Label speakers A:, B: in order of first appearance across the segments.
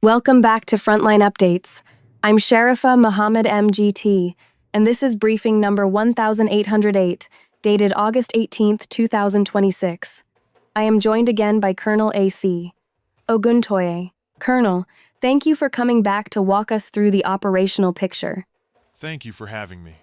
A: Welcome back to Frontline Updates. I'm Sharifa Muhammad MGT, and this is briefing number 1808, dated August 18th, 2026. I am joined again by Colonel A.C. Oguntoye. Colonel, thank you for coming back to walk us through the operational picture.
B: Thank you for having me.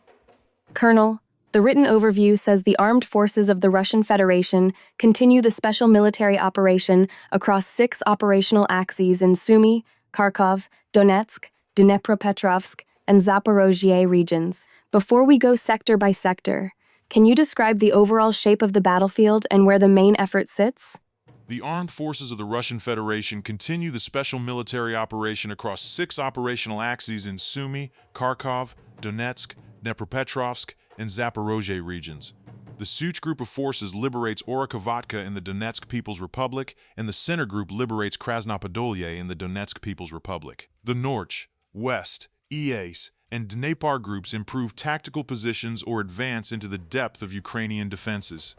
A: Colonel, the written overview says the armed forces of the Russian Federation continue the special military operation across 6 operational axes in Sumy, Kharkov, Donetsk, Dnepropetrovsk, and Zaporozhye regions. Before we go sector by sector, can you describe the overall shape of the battlefield and where the main effort sits?
B: The armed forces of the Russian Federation continue the special military operation across 6 operational axes in Sumy, Kharkov, Donetsk, Dnepropetrovsk, and Zaporozhye regions. The Such group of forces liberates Orikhovatka in the Donetsk People's Republic, and the Center group liberates Krasnopodolye in the Donetsk People's Republic. The Norch, West, East, and Dnepr groups improve tactical positions or advance into the depth of Ukrainian defenses.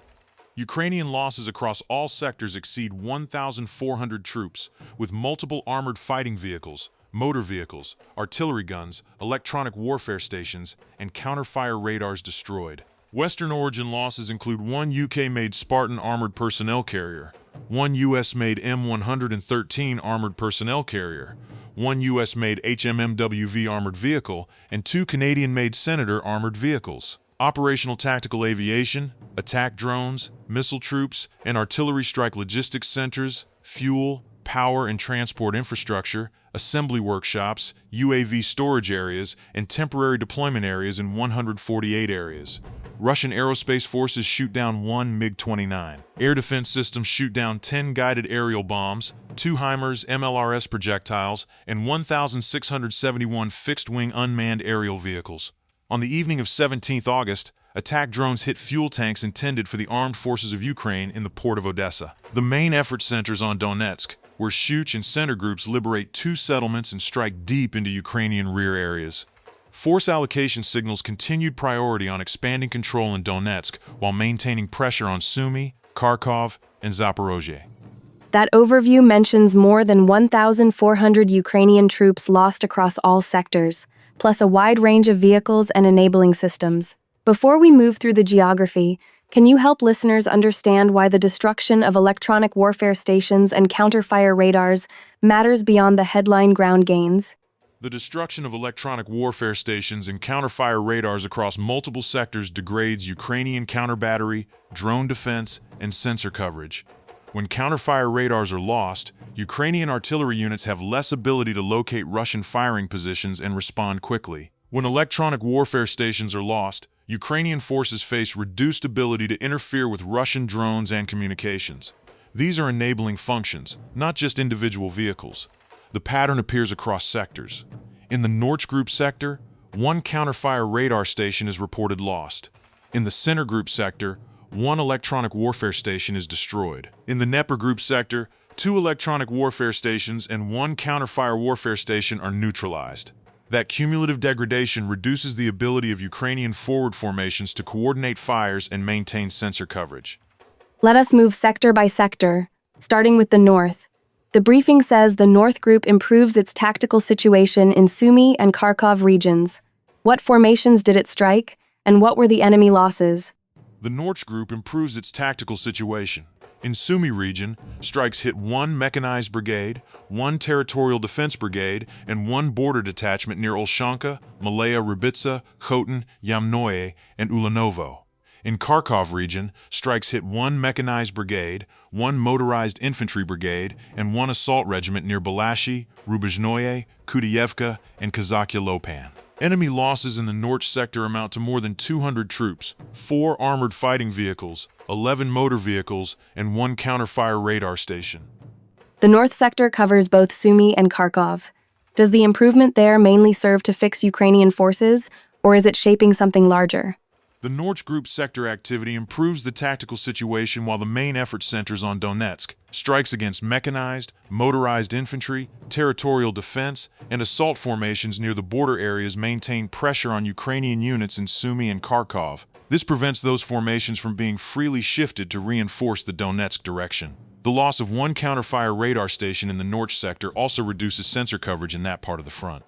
B: Ukrainian losses across all sectors exceed 1,400 troops, with multiple armored fighting vehicles, motor vehicles, artillery guns, electronic warfare stations, and counter-fire radars destroyed. Western origin losses include 1 UK-made Spartan armored personnel carrier, 1 US-made M113 armored personnel carrier, 1 US-made HMMWV armored vehicle, and 2 Canadian-made Senator armored vehicles. Operational tactical aviation, attack drones, missile troops, and artillery strike logistics centers, fuel, power and transport infrastructure, assembly workshops, UAV storage areas, and temporary deployment areas in 148 areas. Russian aerospace forces shoot down 1 MiG-29. Air defense systems shoot down 10 guided aerial bombs, 2 HIMARS MLRS projectiles, and 1,671 fixed-wing unmanned aerial vehicles. On the evening of 17th August, attack drones hit fuel tanks intended for the armed forces of Ukraine in the port of Odessa. The main effort centers on Donetsk, where Such and Center groups liberate 2 settlements and strike deep into Ukrainian rear areas. Force allocation signals continued priority on expanding control in Donetsk while maintaining pressure on Sumy, Kharkov, and Zaporozhye.
A: That overview mentions more than 1,400 Ukrainian troops lost across all sectors, plus a wide range of vehicles and enabling systems. Before we move through the geography, can you help listeners understand why the destruction of electronic warfare stations and counter-fire radars matters beyond the headline ground gains?
B: The destruction of electronic warfare stations and counter-fire radars across multiple sectors degrades Ukrainian counter-battery, drone defense, and sensor coverage. When counter-fire radars are lost, Ukrainian artillery units have less ability to locate Russian firing positions and respond quickly. When electronic warfare stations are lost, Ukrainian forces face reduced ability to interfere with Russian drones and communications. These are enabling functions, not just individual vehicles. The pattern appears across sectors. In the Norch Group sector, 1 counter-fire radar station is reported lost. In the Center Group sector, 1 electronic warfare station is destroyed. In the Dnepr Group sector, 2 electronic warfare stations and 1 counter-fire warfare station are neutralized. That cumulative degradation reduces the ability of Ukrainian forward formations to coordinate fires and maintain sensor coverage.
A: Let us move sector by sector, starting with the north. The briefing says the North Group improves its tactical situation in Sumy and Kharkov regions. What formations did it strike, and what were the enemy losses?
B: The Norch Group improves its tactical situation. In Sumy region, strikes hit 1 mechanized brigade, 1 territorial defense brigade, and 1 border detachment near Olshanka, Malaya Rybitsa, Khotin, Yamnoye, and Ulanovo. In Kharkov region, strikes hit 1 mechanized brigade, 1 motorized infantry brigade, and 1 assault regiment near Balashi, Rubizhnoye, Kudayevka, and Kazakya Lopan. Enemy losses in the Norch sector amount to more than 200 troops, 4 armored fighting vehicles, 11 motor vehicles, and 1 counter-fire radar station.
A: The north sector covers both Sumy and Kharkov. Does the improvement there mainly serve to fix Ukrainian forces, or is it shaping something larger?
B: The Norch Group sector activity improves the tactical situation while the main effort centers on Donetsk, strikes against mechanized, motorized infantry, territorial defense, and assault formations near the border areas maintain pressure on Ukrainian units in Sumy and Kharkov. This prevents those formations from being freely shifted to reinforce the Donetsk direction. The loss of one counterfire radar station in the Norch sector also reduces sensor coverage in that part of the front.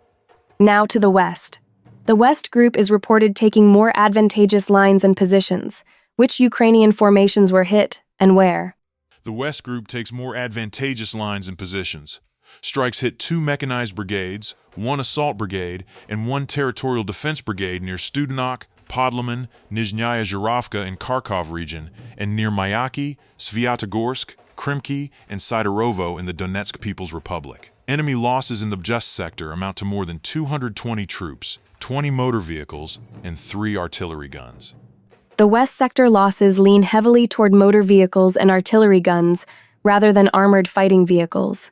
A: Now to the west. The West Group is reported taking more advantageous lines and positions. Which Ukrainian formations were hit, and where?
B: The West Group takes more advantageous lines and positions. Strikes hit 2 mechanized brigades, 1 assault brigade, and 1 territorial defense brigade near Studenok, Podlaman, Nizhnaya Zhuravka in Kharkov region, and near Mayaki, Svyatogorsk, Krimki, and Sidorovo in the Donetsk People's Republic. Enemy losses in the Bzhest sector amount to more than 220 troops, 20 motor vehicles, and 3 artillery guns.
A: The West sector losses lean heavily toward motor vehicles and artillery guns rather than armored fighting vehicles.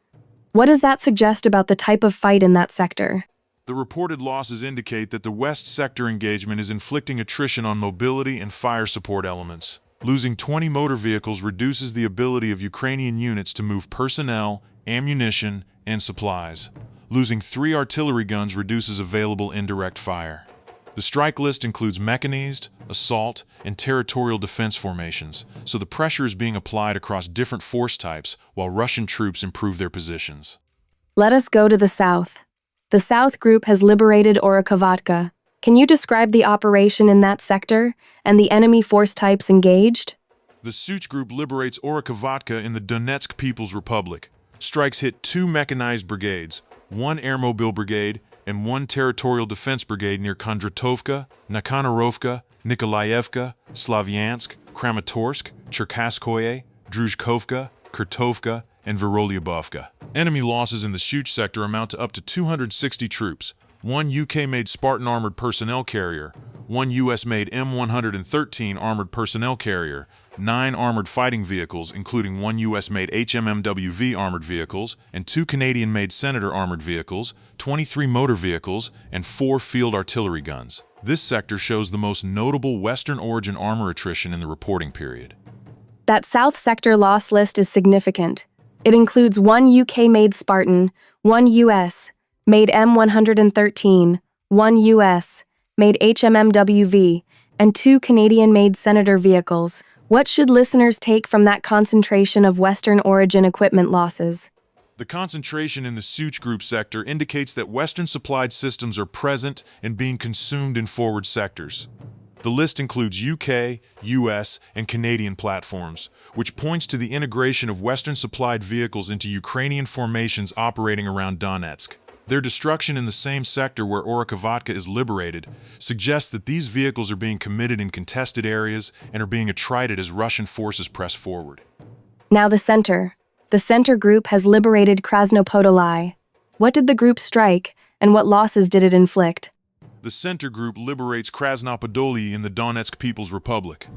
A: What does that suggest about the type of fight in that sector?
B: The reported losses indicate that the West sector engagement is inflicting attrition on mobility and fire support elements. Losing 20 motor vehicles reduces the ability of Ukrainian units to move personnel, ammunition, and supplies. Losing 3 artillery guns reduces available indirect fire. The strike list includes mechanized, assault, and territorial defense formations, so the pressure is being applied across different force types while Russian troops improve their positions.
A: Let us go to the south. The South Group has liberated Orikhovatka. Can you describe the operation in that sector and the enemy force types engaged?
B: The Such Group liberates Orikhovatka in the Donetsk People's Republic. Strikes hit 2 mechanized brigades, 1 airmobile brigade, and 1 territorial defense brigade near Kondratovka, Nakanorovka, Nikolaevka, Slavyansk, Kramatorsk, Cherkasskoye, Druzhkovka, Kurtovka, and Vyrolyubovka. Enemy losses in the Such sector amount to up to 260 troops, 1 UK-made Spartan armored personnel carrier, 1 US-made M113 armored personnel carrier, 9 armored fighting vehicles including 1 US-made HMMWV armored vehicles and 2 Canadian-made Senator armored vehicles, 23 motor vehicles, and 4 field artillery guns. This sector shows the most notable Western origin armor attrition in the reporting period.
A: That South sector loss list is significant. It includes 1 UK-made Spartan, 1 US-made M113, 1 US-made HMMWV, and 2 Canadian-made Senator vehicles. What should listeners take from that concentration of Western origin equipment losses?
B: The concentration in the Such Group sector indicates that Western-supplied systems are present and being consumed in forward sectors. The list includes UK, US, and Canadian platforms, which points to the integration of Western-supplied vehicles into Ukrainian formations operating around Donetsk. Their destruction in the same sector where Orikhovatka is liberated suggests that these vehicles are being committed in contested areas and are being attrited as Russian forces press forward.
A: Now the center. The Center Group has liberated Krasnopodolye. What did the group strike, and what losses did it inflict?
B: The Center Group liberates Krasnopodolye in the Donetsk People's Republic.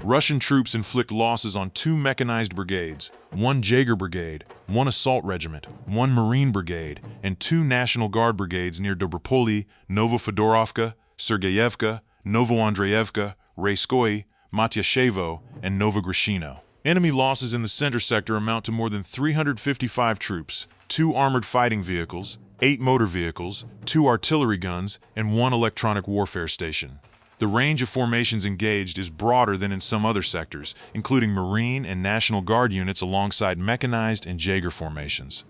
B: Russian troops inflict losses on 2 mechanized brigades, 1 Jaeger brigade, 1 assault regiment, 1 Marine brigade, and 2 National Guard brigades near Dobropolye, Novofedorovka, Sergeyevka, Novoandreevka, Rayskoye, Matyashevo, and Novogreshino. Enemy losses in the center sector amount to more than 355 troops, 2 armored fighting vehicles, 8 motor vehicles, 2 artillery guns, and 1 electronic warfare station. The range of formations engaged is broader than in some other sectors, including Marine and National Guard units alongside mechanized and Jaeger formations.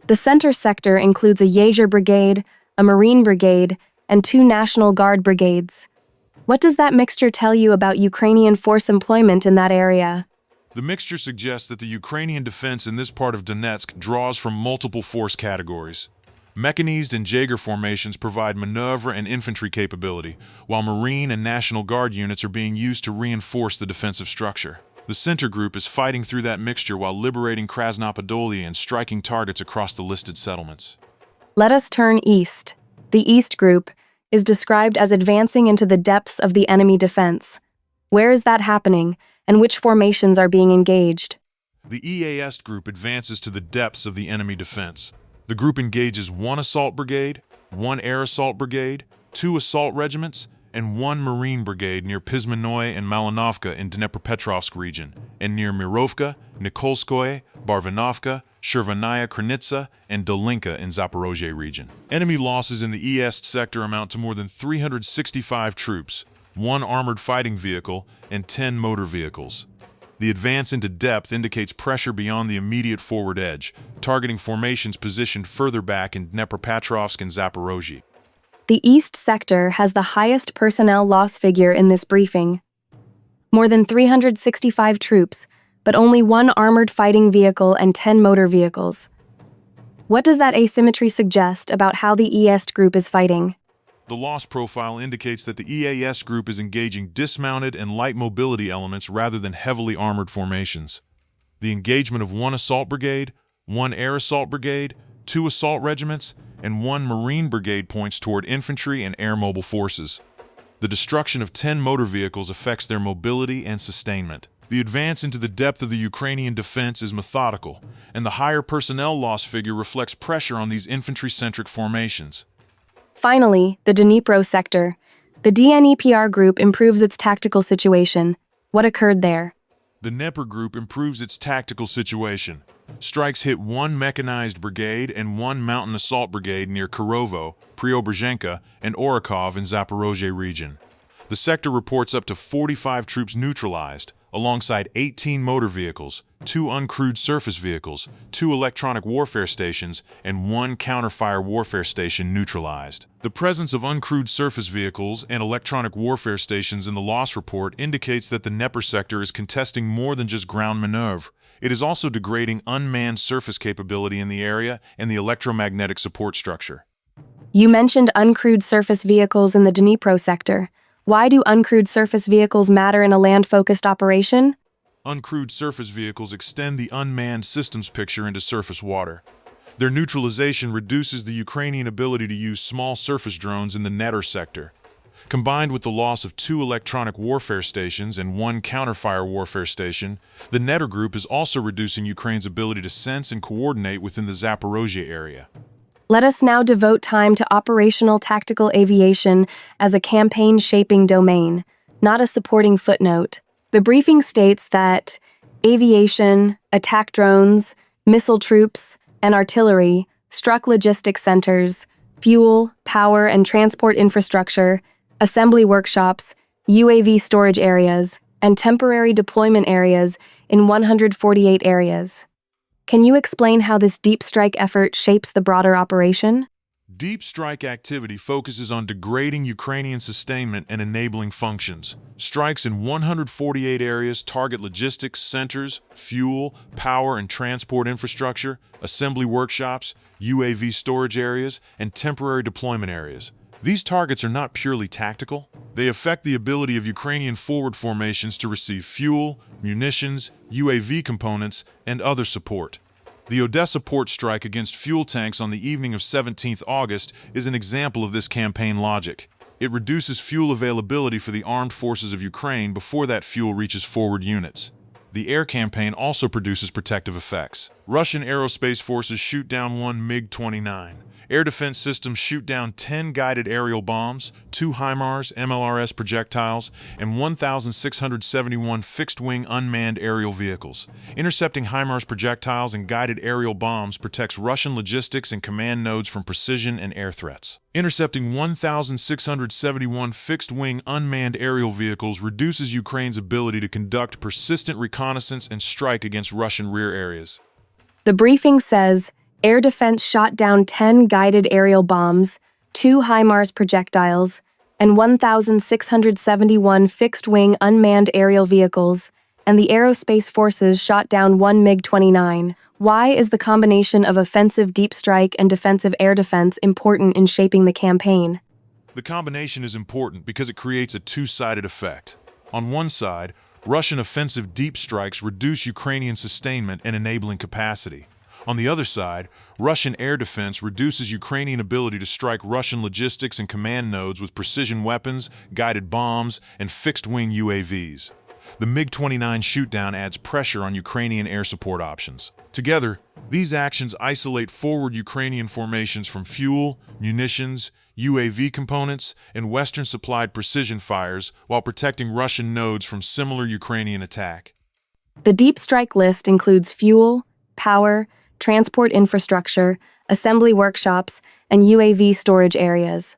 A: The center sector includes a Jaeger brigade, a Marine brigade, and 2 National Guard brigades. What does that mixture tell you about Ukrainian force employment in that area?
B: The mixture suggests that the Ukrainian defense in this part of Donetsk draws from multiple force categories. Mechanized and Jaeger formations provide maneuver and infantry capability, while Marine and National Guard units are being used to reinforce the defensive structure. The Center Group is fighting through that mixture while liberating Krasnopodolye and striking targets across the listed settlements.
A: Let us turn east. The East Group is described as advancing into the depths of the enemy defense. Where is that happening, and which formations are being engaged?
B: The EAS Group advances to the depths of the enemy defense. The group engages 1 assault brigade, 1 air assault brigade, 2 assault regiments, and 1 Marine brigade near Pizmenoye and Malinovka in Dnepropetrovsk region, and near Mirovka, Nikolskoye, Barvinovka, Shervanaya Kranitsa, and Dolinka in Zaporozhye region. Enemy losses in the East sector amount to more than 365 troops, 1 armored fighting vehicle, and 10 motor vehicles. The advance into depth indicates pressure beyond the immediate forward edge, targeting formations positioned further back in Dnepropetrovsk and Zaporozhye.
A: The East sector has the highest personnel loss figure in this briefing. More than 365 troops, but only one armored fighting vehicle and 10 motor vehicles. What does that asymmetry suggest about how the EAST group is fighting?
B: The loss profile indicates that the EAS group is engaging dismounted and light mobility elements rather than heavily armored formations. The engagement of one assault brigade, one air assault brigade, 2 assault regiments, and 1 Marine brigade points toward infantry and air mobile forces. The destruction of 10 motor vehicles affects their mobility and sustainment. The advance into the depth of the Ukrainian defense is methodical, and the higher personnel loss figure reflects pressure on these infantry-centric formations.
A: Finally, the Dnipro sector. The DNEPR group improves its tactical situation. What occurred there?
B: The Dnepr group improves its tactical situation. Strikes hit 1 mechanized brigade and 1 mountain assault brigade near Kirovo, Preobrazhenka, and Orakov in Zaporozhye region. The sector reports up to 45 troops neutralized, alongside 18 motor vehicles, 2 uncrewed surface vehicles, 2 electronic warfare stations, and 1 counter-fire warfare station neutralized. The presence of uncrewed surface vehicles and electronic warfare stations in the loss report indicates that the Dnepr sector is contesting more than just ground maneuver. It is also degrading unmanned surface capability in the area and the electromagnetic support structure.
A: You mentioned uncrewed surface vehicles in the Dnipro sector. Why do uncrewed surface vehicles matter in a land-focused operation?
B: Uncrewed surface vehicles extend the unmanned systems picture into surface water. Their neutralization reduces the Ukrainian ability to use small surface drones in the Dnepr sector. Combined with the loss of 2 electronic warfare stations and 1 counter-fire warfare station, the Dnepr group is also reducing Ukraine's ability to sense and coordinate within the Zaporozhye area.
A: Let us now devote time to operational tactical aviation as a campaign-shaping domain, not a supporting footnote. The briefing states that aviation, attack drones, missile troops, and artillery struck logistics centers, fuel, power, and transport infrastructure, assembly workshops, UAV storage areas, and temporary deployment areas in 148 areas. Can you explain how this deep strike effort shapes the broader operation?
B: Deep strike activity focuses on degrading Ukrainian sustainment and enabling functions. Strikes in 148 areas target logistics centers, fuel, power and transport infrastructure, assembly workshops, UAV storage areas, and temporary deployment areas. These targets are not purely tactical. They affect the ability of Ukrainian forward formations to receive fuel, munitions, UAV components, and other support. The Odessa port strike against fuel tanks on the evening of 17 August is an example of this campaign logic. It reduces fuel availability for the armed forces of Ukraine before that fuel reaches forward units. The air campaign also produces protective effects. Russian aerospace forces shoot down 1 MiG-29. Air defense systems shoot down 10 guided aerial bombs, 2 HIMARS MLRS projectiles, and 1,671 fixed-wing unmanned aerial vehicles. Intercepting HIMARS projectiles and guided aerial bombs protects Russian logistics and command nodes from precision and air threats. Intercepting 1,671 fixed-wing unmanned aerial vehicles reduces Ukraine's ability to conduct persistent reconnaissance and strike against Russian rear areas.
A: The briefing says, air defense shot down 10 guided aerial bombs, 2 HIMARS projectiles, and 1,671 fixed-wing unmanned aerial vehicles, and the aerospace forces shot down 1 MiG-29. Why is the combination of offensive deep strike and defensive air defense important in shaping the campaign?
B: The combination is important because it creates a two-sided effect. On one side, Russian offensive deep strikes reduce Ukrainian sustainment and enabling capacity. On the other side, Russian air defense reduces Ukrainian ability to strike Russian logistics and command nodes with precision weapons, guided bombs, and fixed-wing UAVs. The MiG-29 shootdown adds pressure on Ukrainian air support options. Together, these actions isolate forward Ukrainian formations from fuel, munitions, UAV components, and Western-supplied precision fires while protecting Russian nodes from similar Ukrainian attack.
A: The deep strike list includes fuel, power, transport infrastructure, assembly workshops, and UAV storage areas.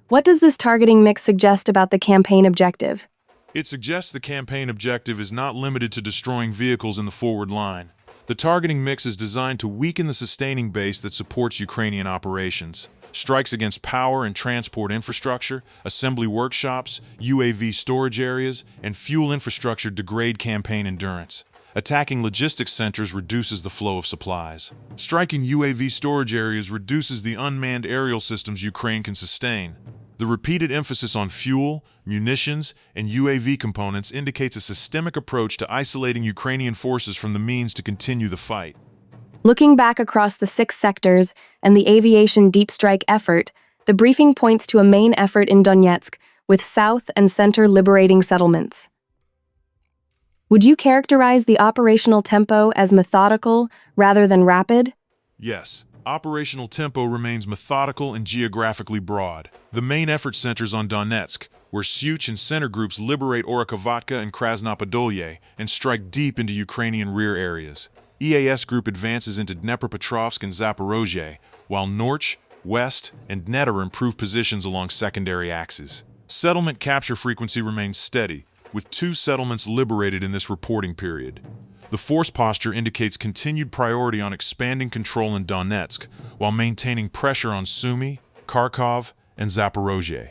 A: What does this targeting mix suggest about the campaign objective?
B: It suggests the campaign objective is not limited to destroying vehicles in the forward line. The targeting mix is designed to weaken the sustaining base that supports Ukrainian operations. Strikes against power and transport infrastructure, assembly workshops, UAV storage areas, and fuel infrastructure degrade campaign endurance. Attacking logistics centers reduces the flow of supplies. Striking UAV storage areas reduces the unmanned aerial systems Ukraine can sustain. The repeated emphasis on fuel, munitions, and UAV components indicates a systemic approach to isolating Ukrainian forces from the means to continue the fight.
A: Looking back across the 6 sectors and the aviation deep strike effort, the briefing points to a main effort in Donetsk, with south and center liberating settlements. Would you characterize the operational tempo as methodical rather than rapid?
B: Yes, operational tempo remains methodical and geographically broad. The main effort centers on Donetsk, where Such and center groups liberate Orikhovatka and Krasnopodolye and strike deep into Ukrainian rear areas. EAS group advances into Dnepropetrovsk and Zaporozhye, while Norch, West, and Neta improve positions along secondary axes. Settlement capture frequency remains steady, with 2 settlements liberated in this reporting period. The force posture indicates continued priority on expanding control in Donetsk, while maintaining pressure on Sumy, Kharkov, and Zaporozhye.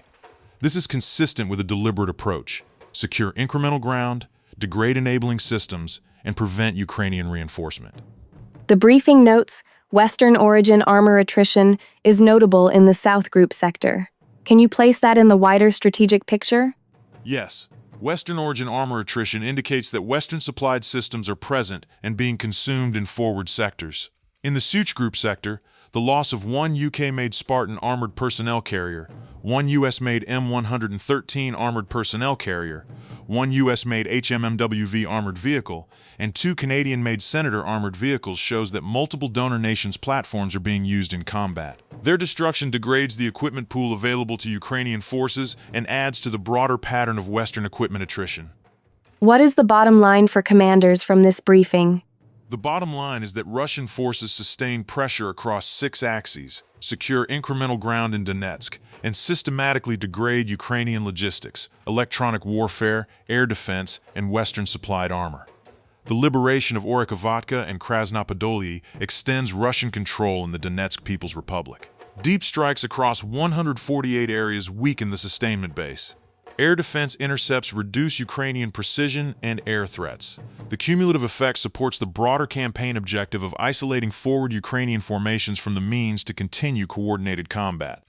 B: This is consistent with a deliberate approach: secure incremental ground, degrade enabling systems, and prevent Ukrainian reinforcement.
A: The briefing notes Western origin armor attrition is notable in the South Group sector. Can you place that in the wider strategic picture?
B: Yes, Western origin armor attrition indicates that Western-supplied systems are present and being consumed in forward sectors. In the Such Group sector, the loss of 1 UK-made Spartan armored personnel carrier, 1 US-made M113 armored personnel carrier, 1 US-made HMMWV armored vehicle, and 2 Canadian-made Senator armored vehicles shows that multiple donor nations' platforms are being used in combat. Their destruction degrades the equipment pool available to Ukrainian forces and adds to the broader pattern of Western equipment attrition.
A: What is the bottom line for commanders from this briefing?
B: The bottom line is that Russian forces sustain pressure across 6 axes, secure incremental ground in Donetsk, and systematically degrade Ukrainian logistics, electronic warfare, air defense, and Western-supplied armor. The liberation of Orikhovatka and Krasnopodolye extends Russian control in the Donetsk People's Republic. Deep strikes across 148 areas weaken the sustainment base. Air defense intercepts reduce Ukrainian precision and air threats. The cumulative effect supports the broader campaign objective of isolating forward Ukrainian formations from the means to continue coordinated combat.